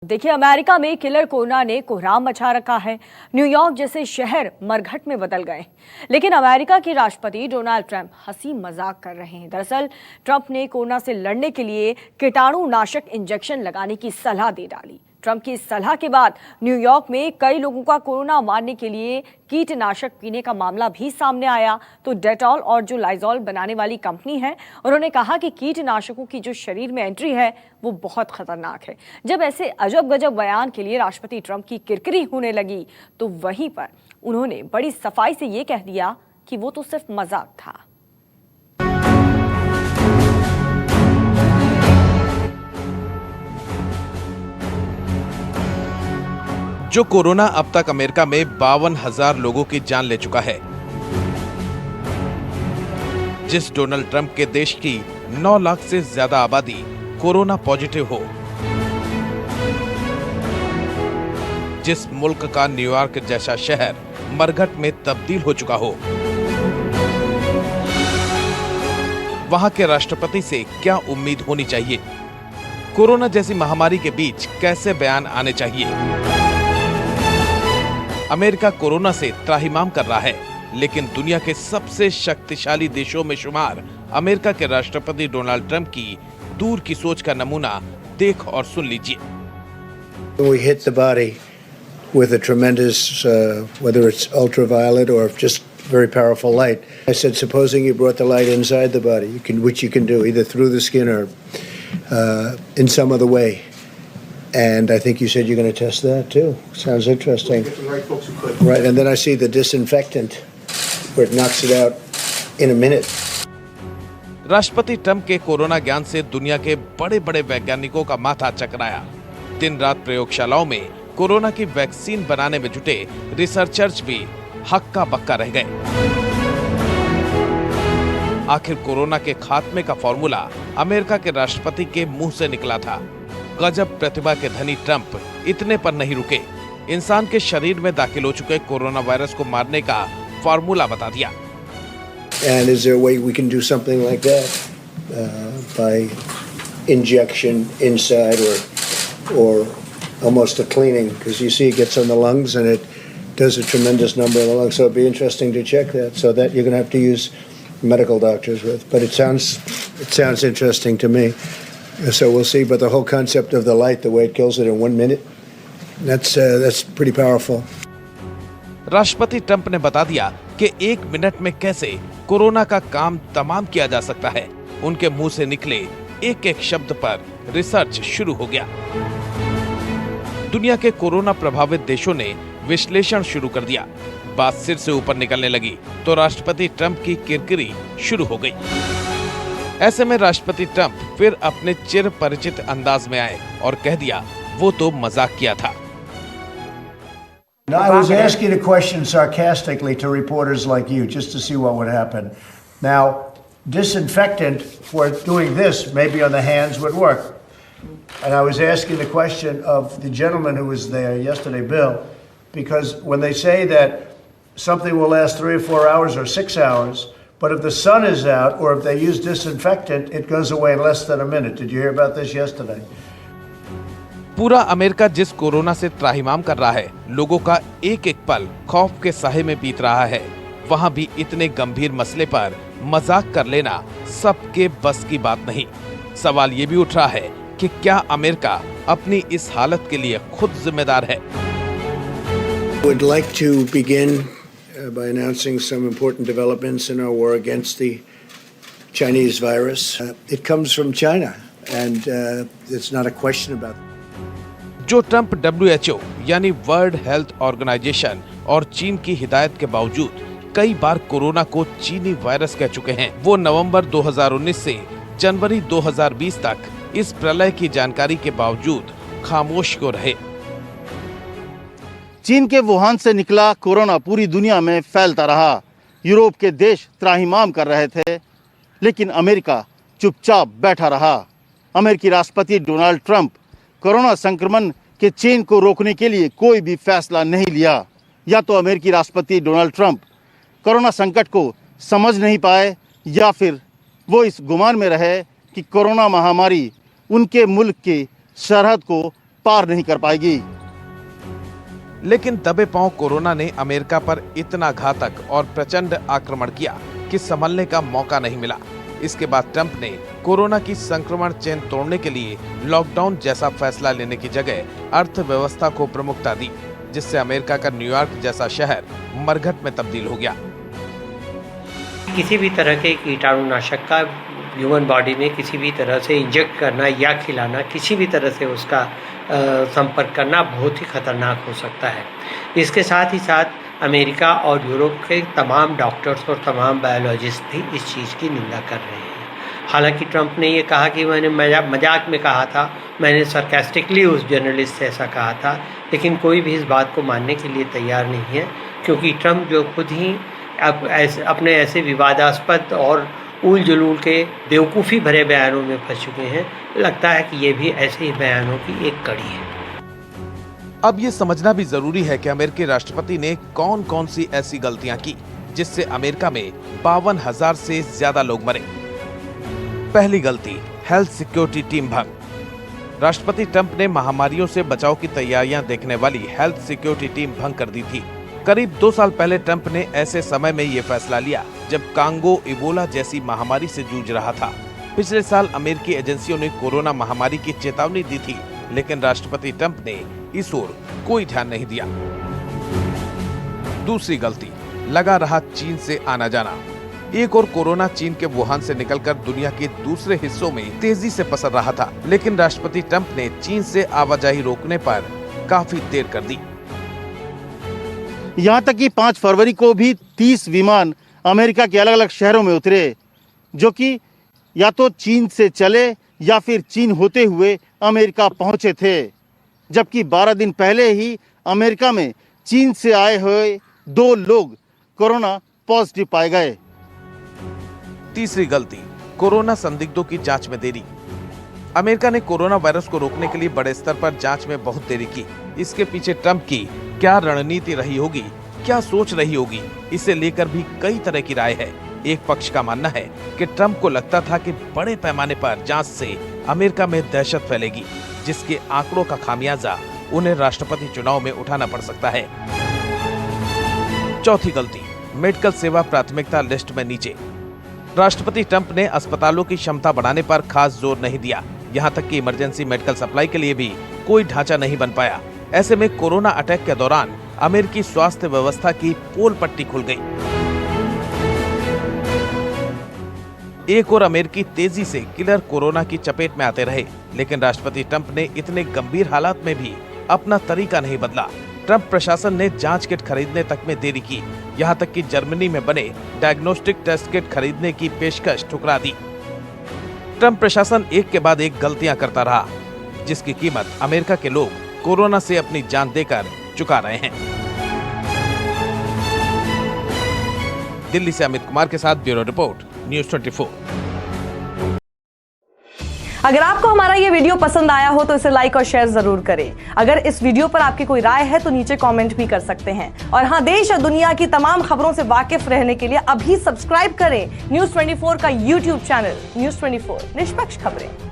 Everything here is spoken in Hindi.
देखिए, अमेरिका में किलर कोरोना ने कोहराम मचा रखा है। न्यूयॉर्क जैसे शहर मरघट में बदल गए। लेकिन अमेरिका के राष्ट्रपति डोनाल्ड ट्रंप हंसी मजाक कर रहे हैं। दरअसल ट्रंप ने कोरोना से लड़ने के लिए कीटाणुनाशक इंजेक्शन लगाने की सलाह दे डाली। ट्रंप की इस सलाह के बाद न्यूयॉर्क में कई लोगों का कोरोना मारने के लिए कीटनाशक पीने का मामला भी सामने आया। तो डेटॉल और जो लाइजॉल बनाने वाली कंपनी है, उन्होंने कहा कि कीटनाशकों की जो शरीर में एंट्री है वो बहुत खतरनाक है। जब ऐसे अजब गजब बयान के लिए राष्ट्रपति ट्रंप की किरकिरी होने लगी तो वहीं पर उन्होंने बड़ी सफाई से ये कह दिया कि वो तो सिर्फ मजाक था। जो कोरोना अब तक अमेरिका में 52,000 लोगों की जान ले चुका है, जिस डोनाल्ड ट्रंप के देश की 9 लाख से ज्यादा आबादी कोरोना पॉजिटिव हो, जिस मुल्क का न्यूयॉर्क जैसा शहर मरघट में तब्दील हो चुका हो, वहां के राष्ट्रपति से क्या उम्मीद होनी चाहिए? कोरोना जैसी महामारी के बीच कैसे बयान आने चाहिए? अमेरिका कोरोना से त्राहिमाम कर रहा है, लेकिन दुनिया के सबसे शक्तिशाली देशों में शुमार अमेरिका के राष्ट्रपति डोनाल्ड ट्रंप की दूर की सोच का नमूना देख और सुन लीजिए। We hit the body with a tremendous, whether it's ultraviolet or just very powerful light. I said, supposing you brought the light inside the body, which you can do either through the skin or in some other way. And I think you said you're going to test that too. Sounds interesting. We'll get the right folks who could. Right, and then I see the disinfectant where it knocks it out in a minute. राष्ट्रपति ट्रंप के कोरोना ज्ञान से दुनिया के बड़े-बड़े वैज्ञानिकों का माथा चकराया। दिन रात प्रयोगशालाओं में कोरोना की वैक्सीन बनाने में जुटे रिसर्चर्स भी हक्का बक्का रह गए। आखिर कोरोना के खात्मे का फॉर्मूला अमेरिका के राष्ट्रपति के मुंह से निकला था। गजब प्रतिभा के धनी ट्रंप इतने पर नहीं रुके, इंसान के शरीर में दाखिल हो चुके कोरोना वायरस को मारने का फॉर्मूला बता दिया। And is there a way we can do something like that by injection inside or almost a cleaning? Because you see it gets on the lungs and it does a tremendous number of the lungs. So it'd be interesting to check that. So that you're going to have to use medical doctors with. But it sounds interesting to me. So we'll see, but the whole concept of the light, the way it kills it in 1 minute, that's pretty powerful. राष्ट्रपति ट्रंप ने बता दिया कि 1 मिनट में कैसे कोरोना का काम तमाम किया जा सकता है। उनके मुंह से निकले एक एक शब्द पर रिसर्च शुरू हो गया। दुनिया के कोरोना प्रभावित देशों ने विश्लेषण शुरू कर दिया। बात सिर से ऊपर निकलने लगी तो राष्ट्रपति ट्रंप की किरकिरी शुरू हो गई। ऐसे में राष्ट्रपति ट्रंप फिर अपने चिर परिचित अंदाज में आए और कह दिया वो तो मजाक किया था। No, I was asking a question sarcastically to reporters like you just to see what would happen. Now, disinfectant for doing this, maybe on the hands, would work. And I was asking the question of the gentleman who was there yesterday, Bill, because when they say that something will last 3 or 4 hours or 6 hours, but if the sun is out or if they use disinfectant, it goes away in less than a minute. Did you hear about this yesterday? पूरा अमेरिका जिस कोरोना से त्राहिमाम कर रहा है, लोगों का एक एक पल खौफ के साये में बीत रहा है, वहां भी इतने गंभीर मसले पर मजाक कर लेना सबके बस की बात नहीं। सवाल ये भी उठ रहा है कि क्या अमेरिका अपनी इस हालत के लिए खुद जिम्मेदार है? Would like to begin by announcing some important developments in our war against the Chinese virus. It comes from China, and it's not a question about it. जो ट्रंप WHO यानी वर्ल्ड हेल्थ ऑर्गेनाइजेशन और चीन की हिदायत के बावजूद कई बार कोरोना को चीनी वायरस कह चुके हैं, वो नवंबर 2019 से जनवरी 2020 तक इस प्रलय की जानकारी के बावजूद खामोश क्यों रहे? चीन के वुहान से निकला कोरोना पूरी दुनिया में फैलता रहा। यूरोप के देश त्राहिमाम कर रहे थे, लेकिन अमेरिका चुपचाप बैठा रहा। अमेरिकी राष्ट्रपति डोनाल्ड ट्रंप कोरोना संक्रमण के चेन को रोकने के लिए कोई भी फैसला नहीं लिया। या तो अमेरिकी राष्ट्रपति डोनाल्ड ट्रंप कोरोना संकट को समझ नहीं पाए, या फिर वो इस गुमान में रहे कि कोरोना महामारी उनके मुल्क की सरहद को पार नहीं कर पाएगी। लेकिन दबे पांव कोरोना ने अमेरिका पर इतना घातक और प्रचंड आक्रमण किया कि संभलने का मौका नहीं मिला। इसके बाद ट्रंप ने कोरोना की संक्रमण चेन तोड़ने के लिए लॉकडाउन जैसा फैसला लेने की जगह अर्थव्यवस्था को प्रमुखता दी, जिससे अमेरिका का न्यूयॉर्क जैसा शहर मरघट में तब्दील हो गया। किसी भी तरह के कीटाणुनाशक का ह्यूमन बॉडी में किसी भी तरह से इंजेक्ट करना या खिलाना, किसी भी तरह से उसका संपर्क करना बहुत ही खतरनाक हो सकता है। इसके साथ ही साथ अमेरिका और यूरोप के तमाम डॉक्टर्स और तमाम बायोलॉजिस्ट भी इस चीज़ की निंदा कर रहे हैं। हालांकि ट्रंप ने ये कहा कि मैंने मजाक में कहा था, मैंने सरकास्टिकली उस जर्नलिस्ट से ऐसा कहा था, लेकिन कोई भी इस बात को मानने के लिए तैयार नहीं है, क्योंकि ट्रंप जो खुद ही अपने ऐसे विवादास्पद और उल जलूल के बेवकूफ़ी भरे बयानों में फंस चुके हैं। लगता है कि ये भी ऐसे ही बयानों की एक कड़ी है। अब ये समझना भी जरूरी है कि अमेरिकी राष्ट्रपति ने कौन कौन सी ऐसी गलतियां की जिससे अमेरिका में 52,000 से ज्यादा लोग मरे। पहली गलती, हेल्थ सिक्योरिटी टीम भंग। राष्ट्रपति ट्रंप ने महामारियों से बचाव की तैयारियां देखने वाली हेल्थ सिक्योरिटी टीम भंग कर दी थी। करीब 2 साल पहले ट्रंप ने ऐसे समय में ये फैसला लिया जब कांगो इबोला जैसी महामारी से जूझ रहा था। पिछले साल अमेरिकी एजेंसियों ने कोरोना महामारी की चेतावनी दी थी, लेकिन राष्ट्रपति ट्रंप ने इस ओर कोई ध्यान नहीं दिया। दूसरी गलती, लगा रहा चीन से आना जाना। एक और कोरोना चीन के वुहान से निकलकर दुनिया के दूसरे हिस्सों में तेजी से पसर रहा था, लेकिन राष्ट्रपति ट्रंप ने चीन से आवाजाही रोकने पर काफी देर कर दी। यहाँ तक कि 5 फरवरी को भी 30 विमान अमेरिका के अलग अलग शहरों में उतरे, जो कि या तो चीन से चले या फिर चीन होते हुए अमेरिका पहुंचे थे, जबकि 12 दिन पहले ही अमेरिका में चीन से आए हुए 2 लोग कोरोना पॉजिटिव पाए गए। तीसरी गलती, कोरोना संदिग्धों की जांच में देरी। अमेरिका ने कोरोना वायरस को रोकने के लिए बड़े स्तर पर जांच में बहुत देरी की। इसके पीछे ट्रंप की क्या रणनीति रही होगी, क्या सोच रही होगी, इसे लेकर भी कई तरह की राय है। एक पक्ष का मानना है कि ट्रंप को लगता था कि बड़े पैमाने पर जांच से अमेरिका में दहशत फैलेगी, जिसके आंकड़ों का खामियाजा उन्हें राष्ट्रपति चुनाव में उठाना पड़ सकता है। चौथी गलती, मेडिकल सेवा प्राथमिकता लिस्ट में नीचे। राष्ट्रपति ट्रंप ने अस्पतालों की क्षमता बढ़ाने पर खास जोर नहीं दिया, यहाँ तक कि इमरजेंसी मेडिकल सप्लाई के लिए भी कोई ढांचा नहीं बन पाया। ऐसे में कोरोना अटैक के दौरान अमेरिकी स्वास्थ्य व्यवस्था की पोल पट्टी खुल गई। एक और अमेरिकी तेजी से किलर कोरोना की चपेट में आते रहे, लेकिन राष्ट्रपति ट्रंप ने इतने गंभीर हालात में भी अपना तरीका नहीं बदला। ट्रंप प्रशासन ने जांच किट खरीदने तक में देरी की, यहाँ तक कि जर्मनी में बने डायग्नोस्टिक टेस्ट किट खरीदने की पेशकश ठुकरा दी। ट्रंप प्रशासन एक के बाद एक गलतियां करता रहा, जिसकी कीमत अमेरिका के लोग कोरोना से अपनी जान देकर चुका रहे हैं। दिल्ली से अमित कुमार के साथ ब्यूरो रिपोर्ट, न्यूज़ 24। अगर आपको हमारा ये वीडियो पसंद आया हो तो इसे लाइक और शेयर जरूर करें। अगर इस वीडियो पर आपकी कोई राय है तो नीचे कमेंट भी कर सकते हैं। और हाँ, देश और दुनिया की तमाम खबरों से वाकिफ रहने के लिए अभी सब्सक्राइब करें न्यूज़ 24 का YouTube चैनल। न्यूज़ 24, निष्पक्ष खबरें।